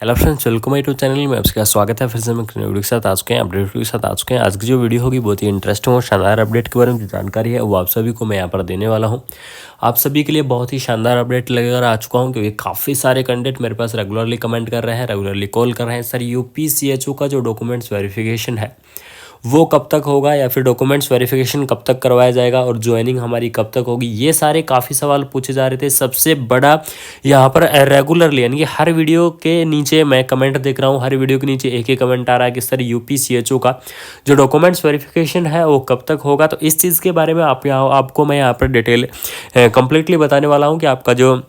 Hello friends, welcome my YouTube channel में आपका स्वागत है। फिर से मैं एक नई वीडियो के साथ आ चुके हैं, अपडेट के साथ आ चुके हैं। आज की जो वीडियो होगी बहुत ही इंटरेस्टिंग और शानदार अपडेट के बारे में जो जानकारी है वो आप सभी को मैं यहाँ पर देने वाला हूँ। आप सभी के लिए बहुत ही शानदार अपडेट लेकर आ चुका हूँ, क्योंकि काफ़ी सारे कंटेंट मेरे पास रेगुलरली कमेंट कर रहे हैं, रेगुलरली कॉल कर रहे हैं। सर यूपीसीएचओ का जो डॉक्यूमेंट्स वेरिफिकेशन है वो कब तक होगा, या फिर डॉक्यूमेंट्स वेरिफिकेशन कब तक करवाया जाएगा, और ज्वाइनिंग हमारी कब तक होगी, ये सारे काफ़ी सवाल पूछे जा रहे थे। सबसे बड़ा यहाँ पर रेगुलरली यानी कि हर वीडियो के नीचे मैं कमेंट देख रहा हूँ, हर वीडियो के नीचे एक ही कमेंट आ रहा है कि सर यूपीसीएचओ का जो डॉक्यूमेंट्स वेरिफिकेशन है वो कब तक होगा। तो इस चीज़ के बारे में आपको मैं यहाँ पर डिटेल कंप्लीटली बताने वाला हूँ कि आपका जो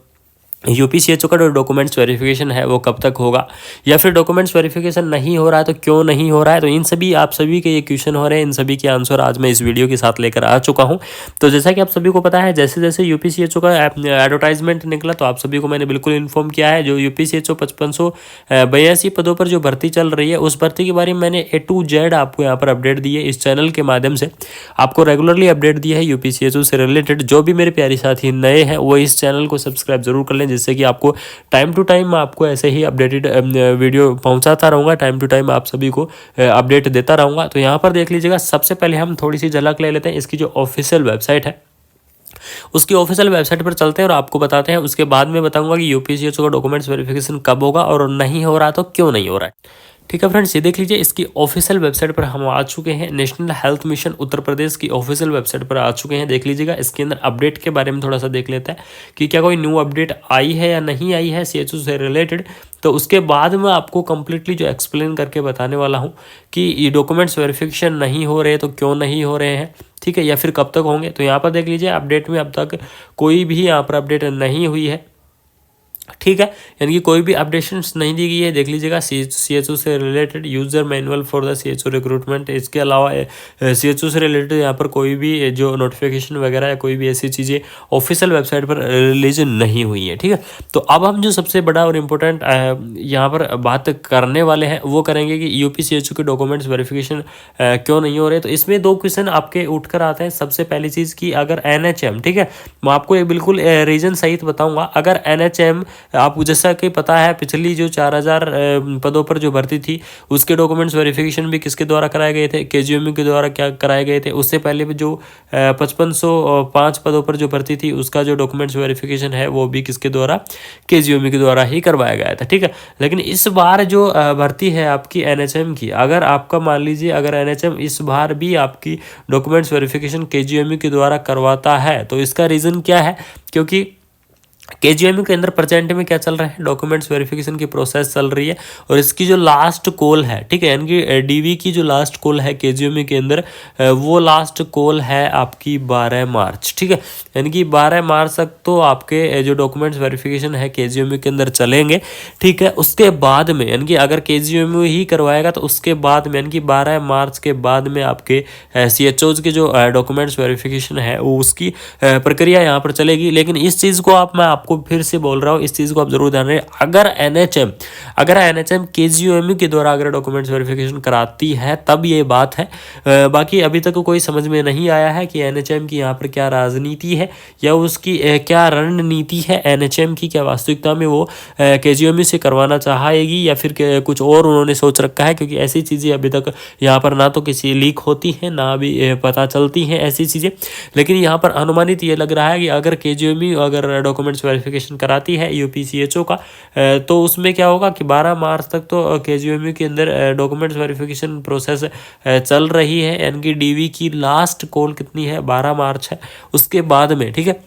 यूपीसीएचओ का जो डॉक्यूमेंट्स वेरिफिकेशन है वो कब तक होगा, या फिर डॉक्यूमेंट्स वेरिफिकेशन नहीं हो रहा है तो क्यों नहीं हो रहा है। तो इन सभी आप सभी के ये क्वेश्चन हो रहे हैं, इन सभी के आंसर आज मैं इस वीडियो के साथ लेकर आ चुका हूं। तो जैसा कि आप सभी को पता है, जैसे जैसे यूपीसीएचओ का एडवर्टाइजमेंट निकला तो आप सभी को मैंने बिल्कुल इन्फॉर्म किया है। जो यूपीसीएचओ 5582 पदों पर जो भर्ती चल रही है, उस भर्ती के बारे में मैंने A to Z आपको यहाँ पर अपडेट दी है। इस चैनल के माध्यम से आपको रेगुलरली अपडेट दिया है यूपीसीएचओ से रिलेटेड। जो भी मेरे प्यारे साथी नए हैं वो इस चैनल को सब्सक्राइब जरूर कर लें, जिससे कि आपको टाइम टू टाइम आपको ऐसे ही अपडेटेड वीडियो पहुंचाता रहूँगा, टाइम टू टाइम आप सभी को अपडेट देता रहूँगा। तो यहाँ पर देख लीजिएगा, सबसे पहले हम थोड़ी सी झलक ले लेते हैं इसकी जो ऑफिशियल वेबसाइट है, उसकी ऑफिशियल वेबसाइट पर चलते हैं और आपको बताते हैं। उसके बाद में बताऊंगा कि यूपीसीएचओ का डॉक्यूमेंट्स वेरिफिकेशन कब होगा, और नहीं हो रहा तो क्यों नहीं हो रहा है। ठीक है फ्रेंड्स, ये देख लीजिए, इसकी ऑफिशियल वेबसाइट पर हम आ चुके हैं। National health mission Uttar Pradesh की ऑफिशियल वेबसाइट पर आ चुके हैं। देख लीजिएगा, इसके अंदर अपडेट के बारे में थोड़ा सा देख लेते हैं कि क्या कोई न्यू अपडेट आई है या नहीं आई है सीएचओ से रिलेटेड। तो उसके बाद मैं आपको कंप्लीटली जो एक्सप्लेन करके बताने वाला हूँ कि ये डॉक्यूमेंट्स वेरिफिकेशन नहीं हो रहे तो क्यों नहीं हो रहे हैं, ठीक है, या फिर कब तक होंगे। तो यहाँ पर देख लीजिए, अपडेट में अब तक कोई भी यहाँ पर अपडेट नहीं हुई है, ठीक है, यानी कि कोई भी अपडेशंस नहीं दी गई है। देख लीजिएगा, सीएचओ से related user manual for the CHO recruitment, इसके अलावा सीएचओ से रिलेटेड यहाँ पर कोई भी जो नोटिफिकेशन वगैरह है, कोई भी ऐसी चीज़ें ऑफिशियल वेबसाइट पर रिलीज नहीं हुई है, ठीक है। तो अब हम जो सबसे बड़ा और इम्पोर्टेंट यहाँ पर बात करने वाले हैं वो करेंगे कि यूपीसीएचओ के डॉक्यूमेंट्स वेरिफिकेशन क्यों नहीं हो रहे। तो इसमें दो क्वेश्चन आपके उठ कर आते हैं। सबसे पहली चीज़ की, अगर एनएचएम, ठीक है, मैं आपको ये बिल्कुल रीजन सहित बताऊंगा। अगर एनएचएम, आपको जैसा कि पता है, पिछली जो 4000 पदों पर जो भर्ती थी उसके डॉक्यूमेंट्स वेरिफिकेशन भी किसके द्वारा कराए गए थे, केजीएमयू के द्वारा क्या कराए गए थे। उससे पहले भी जो 5505 पदों पर जो भर्ती थी उसका जो डॉक्यूमेंट्स वेरिफिकेशन है वो भी किसके द्वारा, केजीएमयू के द्वारा ही करवाया गया था, ठीक है। लेकिन इस बार जो भर्ती है आपकी एनएचएम की, अगर आपका मान लीजिए अगर एनएचएम इस बार भी आपकी डॉक्यूमेंट्स वेरिफिकेशन केजीएमयू के द्वारा करवाता है, तो इसका रीज़न क्या है, क्योंकि केजीएमयू के अंदर प्रेजेंट में क्या चल रहा है, डॉक्यूमेंट्स वेरिफिकेशन की प्रोसेस चल रही है, और इसकी जो लास्ट कॉल है, ठीक है, यानी कि डीवी की जो लास्ट कॉल है केजीएमयू के अंदर, वो लास्ट कॉल है आपकी 12 मार्च, ठीक है, यानी कि 12 मार्च तक तो आपके जो डॉक्यूमेंट्स वेरिफिकेशन है केजीएमयू के अंदर चलेंगे, ठीक है। उसके बाद में यानी कि अगर केजीएमयू ही करवाएगा तो उसके बाद में यानी कि 12 मार्च के बाद में आपके सीएचओज के जो डॉक्यूमेंट्स वेरिफिकेशन है वो उसकी प्रक्रिया यहाँ पर चलेगी। लेकिन इस चीज़ को मैं आपको फिर से बोल रहा हूँ, इस चीज़ को आप जरूर ध्यान रखें। अगर एनएचएम केजीएमयू के द्वारा अगर डॉक्यूमेंट्स वेरिफिकेशन कराती है तब ये बात है। बाकी अभी तक कोई समझ में नहीं आया है कि एनएचएम की यहाँ पर क्या राजनीति है या उसकी क्या रणनीति है, एनएचएम की क्या वास्तविकता में वो केजीएमयू से करवाना चाहेगी या फिर कुछ और उन्होंने सोच रखा है, क्योंकि ऐसी चीज़ें अभी तक यहाँ पर ना तो किसी लीक होती हैं ना भी पता चलती हैं ऐसी चीज़ें। लेकिन यहाँ पर अनुमानित ये लग रहा है कि अगर केजीएमयू अगर डॉक्यूमेंट्स वेरिफिकेशन कराती है यूपीसीएचओ का, तो उसमें क्या होगा कि 12 मार्च तक तो केजीएमयू के अंदर डॉक्यूमेंट्स वेरिफिकेशन प्रोसेस चल रही है, यानी कि डीवी की लास्ट कॉल कितनी है, 12 मार्च है। उसके बाद में, ठीक है,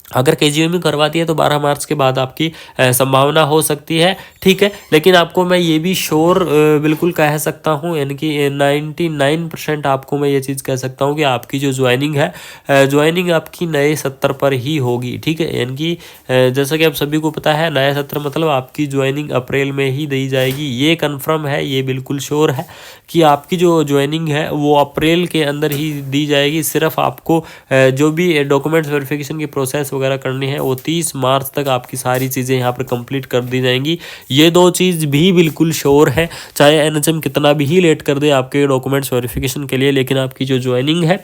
अगर केजीएमयू करवाती है तो 12 मार्च के बाद आपकी संभावना हो सकती है, ठीक है। लेकिन आपको मैं ये भी श्योर बिल्कुल कह सकता हूँ, यानी कि 99% आपको मैं ये चीज़ कह सकता हूँ कि आपकी जो ज्वाइनिंग है, ज्वाइनिंग आपकी नए सत्र पर ही होगी, ठीक है। यानी कि जैसा कि आप सभी को पता है, नया सत्र मतलब आपकी ज्वाइनिंग अप्रैल में ही दी जाएगी, ये कन्फर्म है, ये बिल्कुल श्योर है कि आपकी जो ज्वाइनिंग है वो अप्रैल के अंदर ही दी जाएगी। सिर्फ आपको जो भी डॉक्यूमेंट्स वेरिफिकेशन की प्रोसेस वगैरह करनी है वो 30 मार्च तक आपकी सारी चीज़ें यहाँ पर कंप्लीट कर दी जाएंगी। ये 2 चीज़ भी बिल्कुल श्योर है, चाहे एनएचएम कितना भी लेट कर दे आपके डॉक्यूमेंट्स वेरिफिकेशन के लिए, लेकिन आपकी जो ज्वाइनिंग है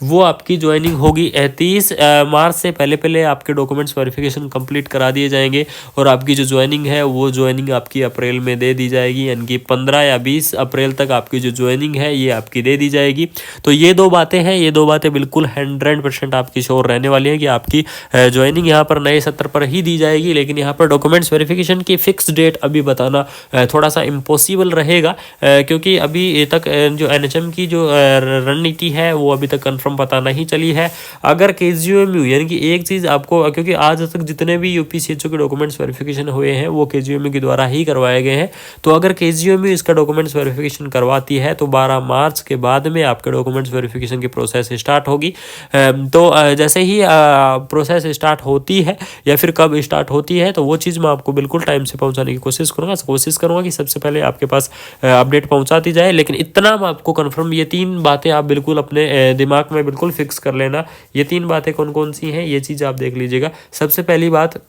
वो आपकी ज्वाइनिंग होगी 30 मार्च से पहले आपके डॉक्यूमेंट्स वेरिफिकेशन कंप्लीट करा दिए जाएंगे और आपकी जो ज्वाइनिंग है वो ज्वाइनिंग आपकी अप्रैल में दे दी जाएगी, यानी कि 15 या 20 अप्रैल तक आपकी जो ज्वाइनिंग है ये आपकी दे दी जाएगी। तो ये 2 बातें हैं, ये 2 बातें बिल्कुल 100% आपकी श्योर रहने वाली है कि आपकी ज्वाइनिंग यहाँ पर नए सत्र पर ही दी जाएगी। लेकिन यहाँ पर डॉक्यूमेंट्स वेरिफिकेशन की फिक्स डेट अभी बताना थोड़ा सा इम्पॉसिबल रहेगा, क्योंकि अभी तक जो एनएचएम की जो रणनीति है वो अभी तक कंफर्म पता नहीं चली है। अगर केजीएमयू, यानी कि एक चीज़ आपको, क्योंकि आज तक जितने भी यूपीसीएचओ के डॉक्यूमेंट्स वेरिफिकेशन हुए हैं वो केजीएमयू के द्वारा ही करवाए गए हैं, तो अगर केजीएमयू इसका डॉक्यूमेंट्स वेरिफिकेशन करवाती है तो 12 मार्च के बाद में आपके डॉक्यूमेंट्स वेरिफिकेशन की प्रोसेस स्टार्ट होगी। तो जैसे ही प्रोसेस स्टार्ट होती है या फिर कब स्टार्ट होती है तो वो चीज़ मैं आपको बिल्कुल टाइम से पहुंचाने की कोशिश करूंगा कि सबसे पहले आपके पास अपडेट पहुंचाती जाए। लेकिन इतना मैं आपको कंफर्म, ये 3 बातें आप बिल्कुल अपने दिमाग में बिल्कुल फिक्स कर लेना। ये 3 बातें कौन कौन सी हैं ये चीज़ आप देख लीजिएगा। सबसे पहली बात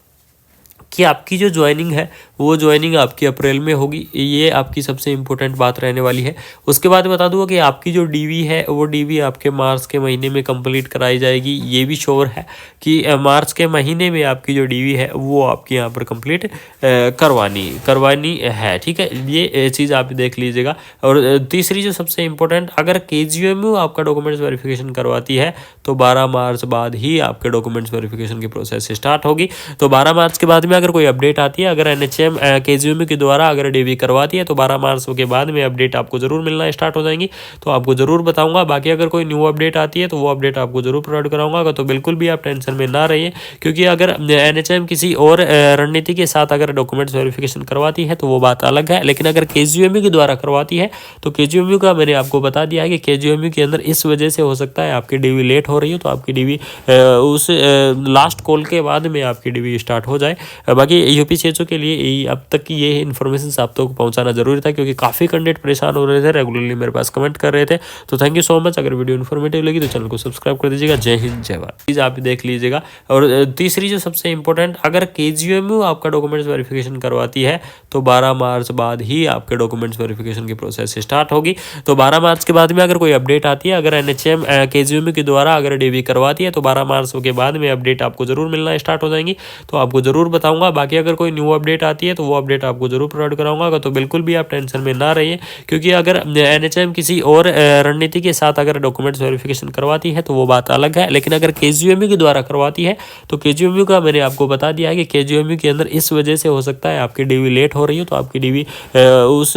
कि आपकी जो ज्वाइनिंग है वो ज्वाइनिंग आपकी अप्रैल में होगी, ये आपकी सबसे इम्पोर्टेंट बात रहने वाली है। उसके बाद बता दूंगा कि आपकी जो डीवी है वो डीवी आपके मार्च के महीने में कंप्लीट कराई जाएगी। ये भी श्योर है कि मार्च के महीने में आपकी जो डीवी है वो आपकी यहाँ पर कंप्लीट करवानी है, ठीक है। ये चीज़ आप देख लीजिएगा। और तीसरी जो सबसे इम्पोर्टेंट, अगर केजीएमयू आपका डॉक्यूमेंट्स वेरिफिकेशन करवाती है तो 12 मार्च बाद ही आपके डॉक्यूमेंट्स वेरिफिकेशन की प्रोसेस स्टार्ट होगी। तो 12 मार्च के बाद में अगर कोई अपडेट आती है, अगर एनएचएम केजीएमयू के द्वारा अगर डीवी करवाती है तो 12 मार्च के बाद में अपडेट आपको जरूर मिलना स्टार्ट हो जाएंगी, तो आपको जरूर बताऊंगा। बाकी अगर कोई न्यू अपडेट आती है तो वो अपडेट आपको जरूर प्रोवाइड कराऊंगा। तो बिल्कुल भी आप टेंशन में ना रहिए, क्योंकि अगर एनएचएम किसी और रणनीति के साथ अगर डॉक्यूमेंट्स वेरिफिकेशन करवाती है तो वो बात अलग है, लेकिन अगर केजीएमयू के द्वारा करवाती है तो केजीएमयू का मैंने आपको बता दिया है कि केजीएमयू के अंदर इस वजह से हो सकता है आपकी डीवी लेट हो रही है, तो आपकी डीवी उस लास्ट कॉल के बाद में आपकी डीवी स्टार्ट हो जाए। बाकी यूपीसीएचओ के लिए अब तक की ये इन्फॉर्मेशन आप तक पहुंचाना जरूरी था, क्योंकि काफ़ी कैंडिडेट परेशान हो रहे थे, रेगुलरली मेरे पास कमेंट कर रहे थे। तो थैंक यू सो मच। अगर वीडियो इन्फॉर्मेटिव लगी तो चैनल को सब्सक्राइब कर दीजिएगा। जय हिंद जय भारत, प्लीज़ आप देख लीजिएगा। और तीसरी जो सबसे इंपॉर्टेंट, अगर केजीएमयू आपका डॉक्यूमेंट्स वेरिफिकेशन करवाती है तो 12 मार्च बाद ही आपके डॉक्यूमेंट्स वेरिफिकेशन की प्रोसेस स्टार्ट होगी। तो 12 मार्च के बाद में अगर कोई अपडेट आती है, अगर एनएचएम केजीएमयू के द्वारा अगर डीवी करवाती है तो 12 मार्च के बाद में अपडेट आपको जरूर मिलना स्टार्ट हो जाएंगी, तो आपको जरूर बताऊंगा। बाकी अगर कोई न्यू अपडेट आती है तो वो अपडेट आपको जरूर प्रोवाइड कराऊंगा। तो बिल्कुल भी आप टेंशन में ना रहिए, क्योंकि अगर एनएचएम किसी और रणनीति के साथ अगर डॉक्यूमेंट्स वेरिफिकेशन करवाती है तो वो बात अलग है, लेकिन अगर केजीएमयू के द्वारा करवाती है तो केजीएमयू का मैंने आपको बता दिया है कि केजीएमयू के अंदर इस वजह से हो सकता है आपकी डीवी लेट हो रही है, तो आपकी डीवी उस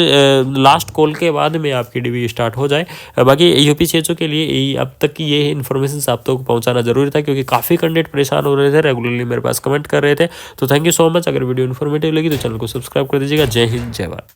लास्ट कॉल के बाद में आपकी डीवी स्टार्ट हो जाए। बाकी यूपीसीएचओ के लिए अब तक की ये इन्फॉर्मेशन आप तक पहुंचाना जरूरी था, क्योंकि काफ़ी कैंडिडेट परेशान हो रहे थे, रेगुलरली मेरे पास कमेंट कर रहे थे। तो थैंक यू सो मच। अगर वीडियो इन्फॉर्मेटिव लगी तो चैनल को सब्सक्राइब कर दीजिएगा। जय हिंद जय भारत।